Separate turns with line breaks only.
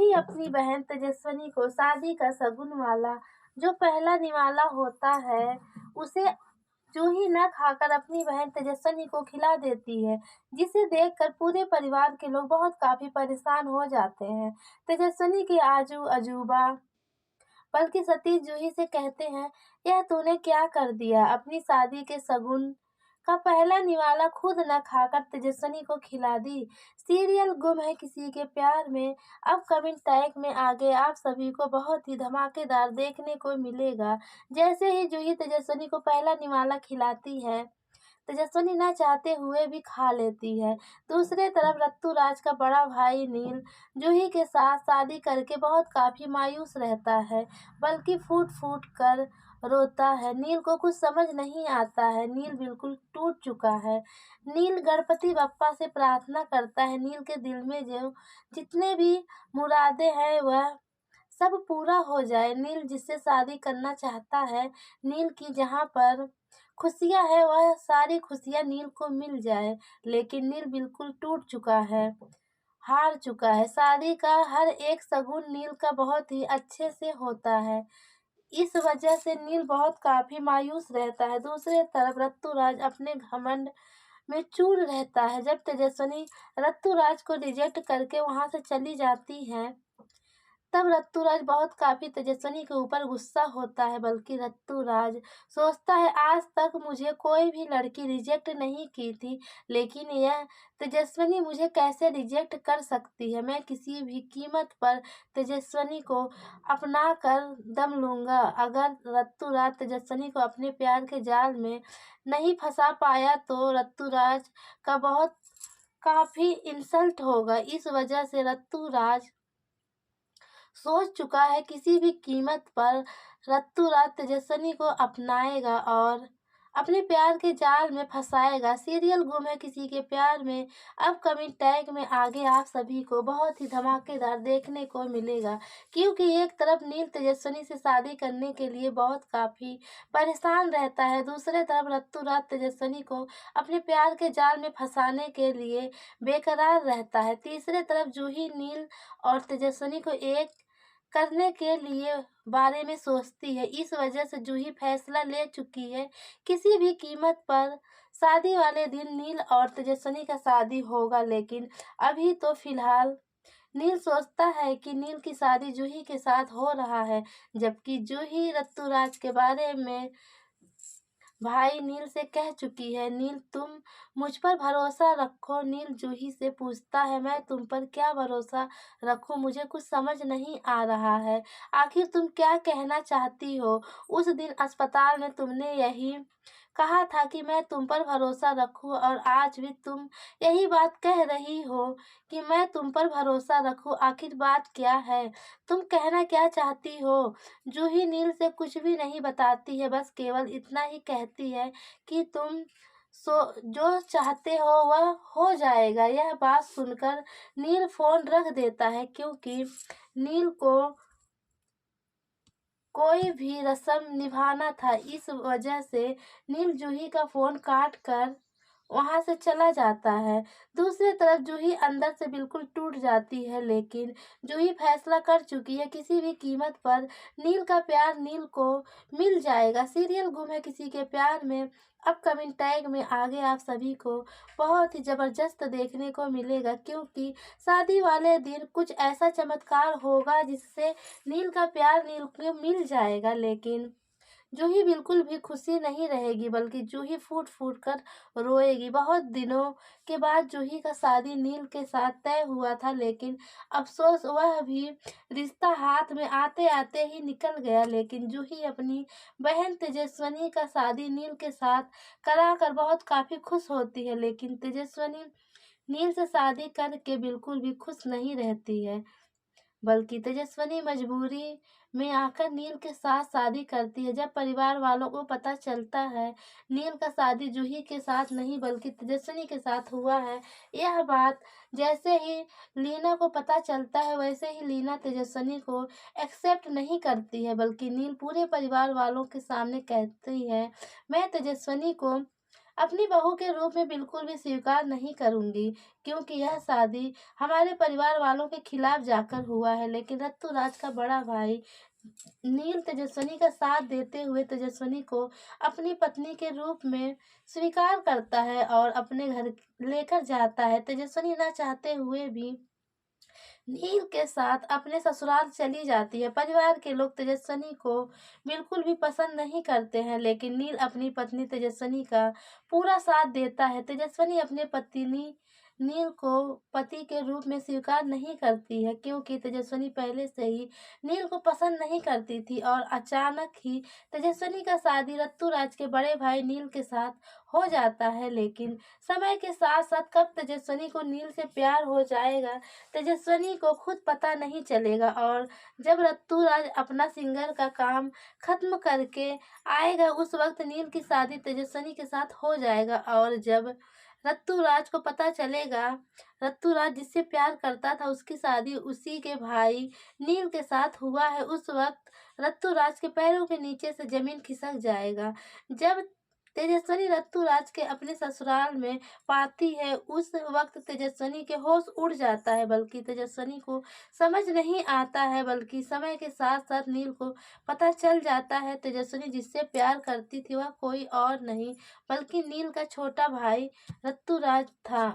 जूही अपनी बहन तेजस्विनी को शादी का शगुन वाला जो पहला निवाला होता है उसे जूही न खाकर अपनी बहन तेजस्विनी को खिला देती है, जिसे देखकर पूरे परिवार के लोग काफी परेशान हो जाते हैं। तेजस्विनी के आजू अजूबा बल्कि सतीश जूही से कहते हैं, यह तूने क्या कर दिया? अपनी शादी के शगुन का पहला निवाला खुद न खाकर तेजस्विनी को खिला दी। सीरियल गुम है किसी के प्यार में अपकमिंग टैग में आगे आप सभी को बहुत ही धमाकेदार देखने को मिलेगा। जैसे ही जूही तेजस्विनी को पहला निवाला खिलाती है, तेजस्विनी न चाहते हुए भी खा लेती है। दूसरे तरफ रत्तूराज का बड़ा भाई नील जूही के साथ शादी करके काफी मायूस रहता है, बल्कि फूट फूट कर रोता है। नील को कुछ समझ नहीं आता है, नील बिल्कुल टूट चुका है। नील गणपति बप्पा से प्रार्थना करता है नील के दिल में जो जितने भी मुरादे हैं वह सब पूरा हो जाए। नील जिससे शादी करना चाहता है, नील की जहाँ पर खुशियाँ है वह सारी खुशियाँ नील को मिल जाए, लेकिन नील बिल्कुल टूट चुका है, हार चुका है। शादी का हर एक शगुन नील का बहुत ही अच्छे से होता है, इस वजह से नील काफी मायूस रहता है। दूसरे तरफ रत्तूराज अपने घमंड में चूर रहता है। जब तेजस्विनी रत्तूराज को रिजेक्ट करके वहां से चली जाती है, तब रत्तूराज काफी तेजस्विनी के ऊपर गुस्सा होता है, बल्कि रत्तूराज सोचता है आज तक मुझे कोई भी लड़की रिजेक्ट नहीं की थी, लेकिन यह तेजस्विनी मुझे कैसे रिजेक्ट कर सकती है। मैं किसी भी कीमत पर तेजस्विनी को अपना कर दम लूंगा। अगर रत्तूराज तेजस्विनी को अपने प्यार के जाल में नहीं फंसा पाया तो रत्तूराज का काफी इंसल्ट होगा। इस वजह से रत्तूराज सोच चुका है किसी भी कीमत पर रत्तूराज तेजस्विनी को अपनाएगा और अपने प्यार के जाल में फंसाएगा। सीरियल गुम है किसी के प्यार में अपकमिंग टैग में आगे आप सभी को बहुत ही धमाकेदार देखने को मिलेगा, क्योंकि एक तरफ नील तेजस्विनी से शादी करने के लिए काफी परेशान रहता है, दूसरे तरफ रत्तूराज तेजस्विनी को अपने प्यार के जाल में फंसाने के लिए बेकरार रहता है। तीसरे तरफ जूही नील और तेजस्विनी को एक करने के लिए बारे में सोचती है। इस वजह से जूही फैसला ले चुकी है किसी भी कीमत पर शादी वाले दिन नील और तेजस्विनी का शादी होगा, लेकिन अभी तो फिलहाल नील सोचता है कि नील की शादी जूही के साथ हो रहा है, जबकि जूही रत्तूराज के बारे में भाई नील से कह चुकी है। नील तुम मुझ पर भरोसा रखो। नील जूही से पूछता है, मैं तुम पर क्या भरोसा रखूं? मुझे कुछ समझ नहीं आ रहा है, आखिर तुम क्या कहना चाहती हो? उस दिन अस्पताल में तुमने यही कहा था कि मैं तुम पर भरोसा रखूं, और आज भी तुम यही बात कह रही हो कि मैं तुम पर भरोसा रखूं। आखिर बात क्या है? तुम कहना क्या चाहती हो? जूही नील से कुछ भी नहीं बताती है, बस केवल इतना ही कहती है कि तुम जो चाहते हो वह हो जाएगा। यह बात सुनकर नील फोन रख देता है, क्योंकि नील को कोई भी रस्म निभाना था। इस वजह से नील जूही का फोन काट कर वहां से चला जाता है। दूसरी तरफ जूही अंदर से बिल्कुल टूट जाती है, लेकिन जूही फैसला कर चुकी है किसी भी कीमत पर नील का प्यार नील को मिल जाएगा। सीरियल गुम है किसी के प्यार में अपकमिंग टैग में आगे आप सभी को बहुत ही जबरदस्त देखने को मिलेगा, क्योंकि शादी वाले दिन कुछ ऐसा चमत्कार होगा जिससे नील का प्यार नील को मिल जाएगा। लेकिन जूही बिल्कुल भी खुशी नहीं रहेगी, बल्कि जूही फूट फूट कर रोएगी। बहुत दिनों के बाद जूही का शादी नील के साथ तय हुआ था, लेकिन अफसोस वह भी रिश्ता हाथ में आते आते ही निकल गया। लेकिन जूही अपनी बहन तेजस्विनी का शादी नील के साथ कराकर काफी खुश होती है, लेकिन तेजस्विनी नील से शादी करके बिल्कुल भी खुश नहीं रहती है, बल्कि तेजस्विनी मजबूरी में आकर नील के साथ शादी करती है। जब परिवार वालों को पता चलता है नील का शादी जूही के साथ नहीं बल्कि तेजस्विनी के साथ हुआ है, यह बात जैसे ही लीना को पता चलता है, वैसे ही लीना तेजस्विनी को एक्सेप्ट नहीं करती है, बल्कि नील पूरे परिवार वालों के सामने कहती है, मैं तेजस्विनी को अपनी बहू के रूप में बिल्कुल भी स्वीकार नहीं करूँगी, क्योंकि यह शादी हमारे परिवार वालों के खिलाफ जाकर हुआ है। लेकिन ऋतुराज का बड़ा भाई नील तेजस्विनी का साथ देते हुए तेजस्विनी को अपनी पत्नी के रूप में स्वीकार करता है और अपने घर लेकर जाता है। तेजस्विनी ना चाहते हुए भी नील के साथ अपने ससुराल चली जाती है। परिवार के लोग तेजस्विनी को बिल्कुल भी पसंद नहीं करते हैं, लेकिन नील अपनी पत्नी तेजस्विनी का पूरा साथ देता है। तेजस्विनी अपने पत्नी नील को पति के रूप में स्वीकार नहीं करती है, क्योंकि तेजस्विनी पहले से ही नील को पसंद नहीं करती थी और अचानक ही तेजस्विनी का शादी ऋतुराज के बड़े भाई नील के साथ हो जाता है। लेकिन समय के साथ साथ कब तेजस्विनी को नील से प्यार हो जाएगा, तेजस्विनी को खुद पता नहीं चलेगा। और जब ऋतुराज अपना सिंगर का काम खत्म करके आएगा, उस वक्त नील की शादी तेजस्विनी के साथ हो जाएगा। और जब ऋतुराज को पता चलेगा, ऋतुराज जिससे प्यार करता था उसकी शादी उसी के भाई नील के साथ हुआ है, उस वक्त ऋतुराज के पैरों के नीचे से जमीन खिसक जाएगा। जब तेजस्विनी ऋतुराज के अपने ससुराल में पाती है, उस वक्त तेजस्विनी के होश उड़ जाता है, बल्कि तेजस्विनी को समझ नहीं आता है। बल्कि समय के साथ साथ नील को पता चल जाता है तेजस्विनी जिससे प्यार करती थी वह कोई और नहीं बल्कि नील का छोटा भाई ऋतुराज था।